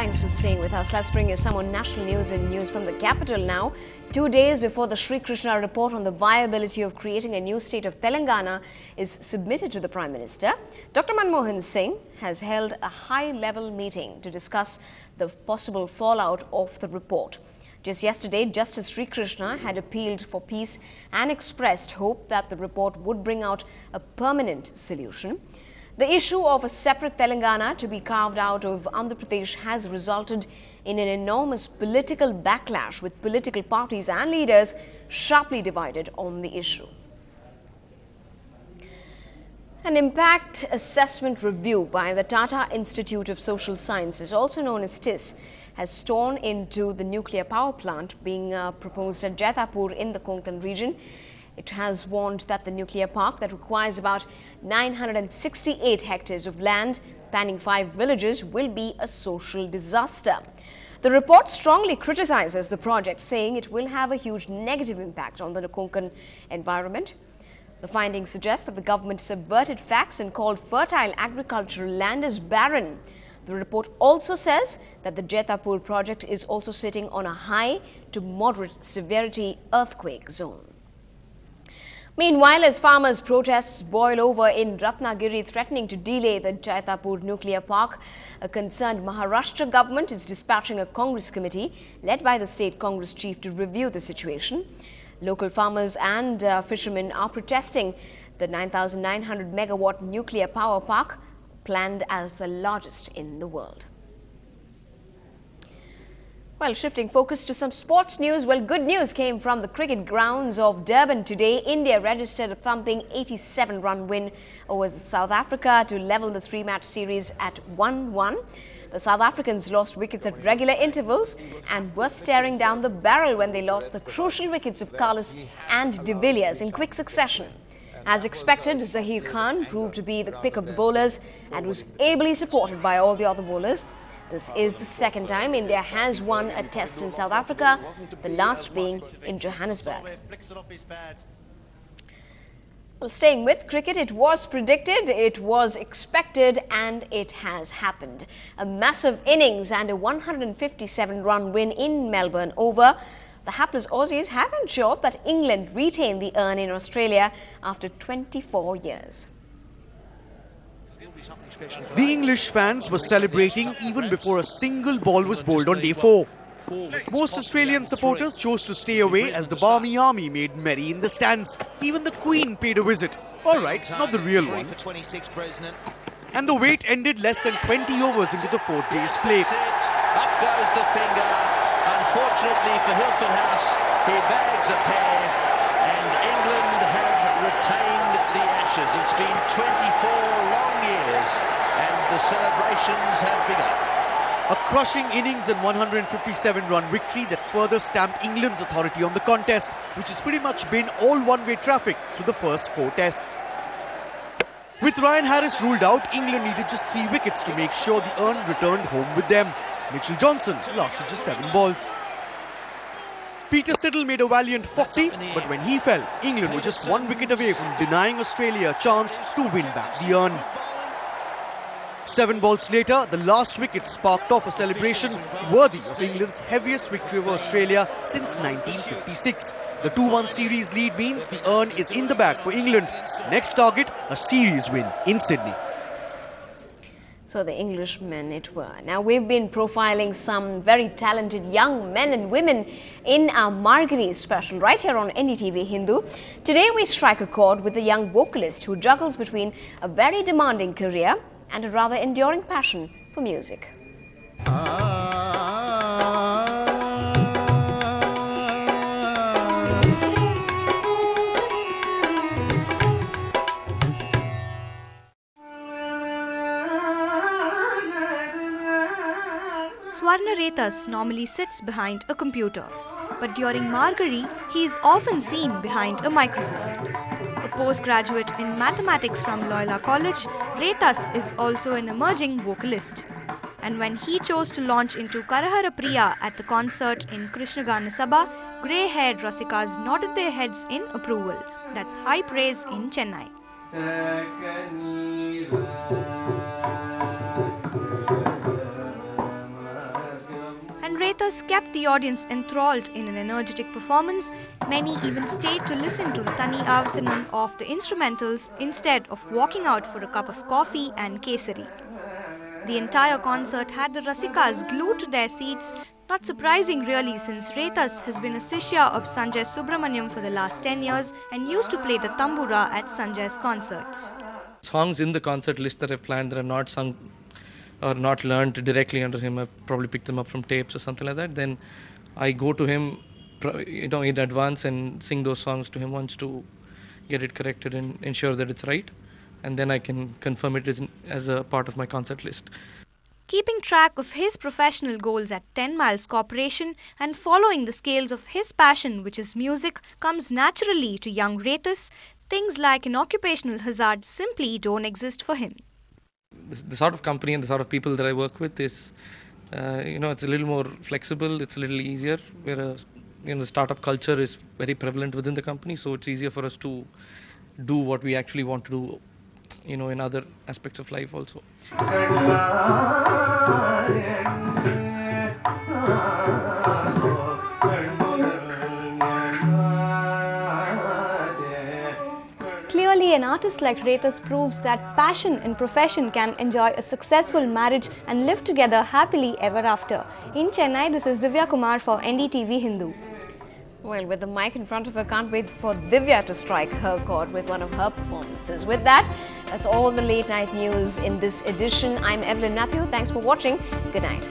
Thanks for staying with us. Let's bring you some more national news and news from the capital now. 2 days before the Sri Krishna report on the viability of creating a new state of Telangana is submitted to the Prime Minister, Dr. Manmohan Singh has held a high-level meeting to discuss the possible fallout of the report. Just yesterday, Justice Sri Krishna had appealed for peace and expressed hope that the report would bring out a permanent solution. The issue of a separate Telangana to be carved out of Andhra Pradesh has resulted in an enormous political backlash, with political parties and leaders sharply divided on the issue. An impact assessment review by the Tata Institute of Social Sciences, also known as TISS, has torn into the nuclear power plant being proposed at Jaitapur in the Konkan region. It has warned that the nuclear park, that requires about 968 hectares of land, spanning 5 villages, will be a social disaster. The report strongly criticizes the project, saying it will have a huge negative impact on the Konkan environment. The findings suggest that the government subverted facts and called fertile agricultural land as barren. The report also says that the Jaitapur project is also sitting on a high to moderate severity earthquake zone. Meanwhile, as farmers' protests boil over in Ratnagiri, threatening to delay the Jaitapur nuclear park, a concerned Maharashtra government is dispatching a Congress committee led by the state Congress chief to review the situation. Local farmers and fishermen are protesting the 9,900 megawatt nuclear power park, planned as the largest in the world. Well, shifting focus to some sports news, well, good news came from the cricket grounds of Durban today. India registered a thumping 87-run win over South Africa to level the 3-match series at 1-1. The South Africans lost wickets at regular intervals and were staring down the barrel when they lost the crucial wickets of Carlos and de Villiers in quick succession. As expected, Zahir Khan proved to be the pick of the bowlers and was ably supported by all the other bowlers. This is the second time India has won a test in South Africa, the last being in Johannesburg. Well, staying with cricket, it was predicted, it was expected, and it has happened. A massive innings and a 157-run win in Melbourne over. The hapless Aussies have ensured that England retain the urn in Australia after 24 years. The English fans were celebrating even before a single ball was bowled on day 4. Most Australian supporters chose to stay away as the Barmy Army made merry in the stands. Even the Queen paid a visit. Alright, not the real one. And the wait ended less than 20 overs into the 4th day's play. Up goes the finger. Unfortunately for Hilton House, he bags a pair, and England have retained the Ashes. It's been 24 long years, and the celebrations have begun. A crushing innings and 157-run victory that further stamped England's authority on the contest, which has pretty much been all one-way traffic through the first 4 tests. With Ryan Harris ruled out, England needed just 3 wickets to make sure the urn returned home with them. Mitchell Johnson lasted just 7 balls. Peter Siddle made a valiant 40, but when he fell, England were just 1 wicket away from denying Australia a chance to win back the urn. 7 balls later, the last wicket sparked off a celebration worthy of England's heaviest victory over Australia since 1956. The 2-1 series lead means the urn is in the bag for England. Next target, a series win in Sydney. So the Englishmen it were. Now, we've been profiling some very talented young men and women in our Margari special right here on NDTV Hindu. Today we strike a chord with a young vocalist who juggles between a very demanding career and a rather enduring passion for music. Swarna Retas normally sits behind a computer, but during Margari, he is often seen behind a microphone. A postgraduate in mathematics from Loyola College, Retas is also an emerging vocalist. And when he chose to launch into Karahara Priya at the concert in Krishnagana Sabha, grey-haired Rasikas nodded their heads in approval. That's high praise in Chennai. Retas kept the audience enthralled in an energetic performance, many even stayed to listen to Tani Avartanam of the instrumentals instead of walking out for a cup of coffee and kesari. The entire concert had the Rasikas glued to their seats, not surprising really since Retas has been a Sishya of Sanjay Subramaniam for the last 10 years and used to play the tambura at Sanjay's concerts. Songs in the concert list that I've planned that are not sung or not learned directly under him, I've probably picked them up from tapes or something like that, then I go to him in advance and sing those songs to him once to get it corrected and ensure that it's right. And then I can confirm it as a part of my concert list. Keeping track of his professional goals at 10 Miles Corporation and following the scales of his passion, which is music, comes naturally to young Retas. Things like an occupational hazard simply don't exist for him. The sort of company and the sort of people that I work with is, it's a little more flexible, it's a little easier, whereas, the startup culture is very prevalent within the company, so it's easier for us to do what we actually want to do, in other aspects of life also. Clearly, an artist like Retas proves that passion and profession can enjoy a successful marriage and live together happily ever after. In Chennai, this is Divya Kumar for NDTV Hindu. Well, with the mic in front of her, can't wait for Divya to strike her chord with one of her performances. With that, that's all the late night news in this edition. I'm Evelyn Matthew. Thanks for watching. Good night.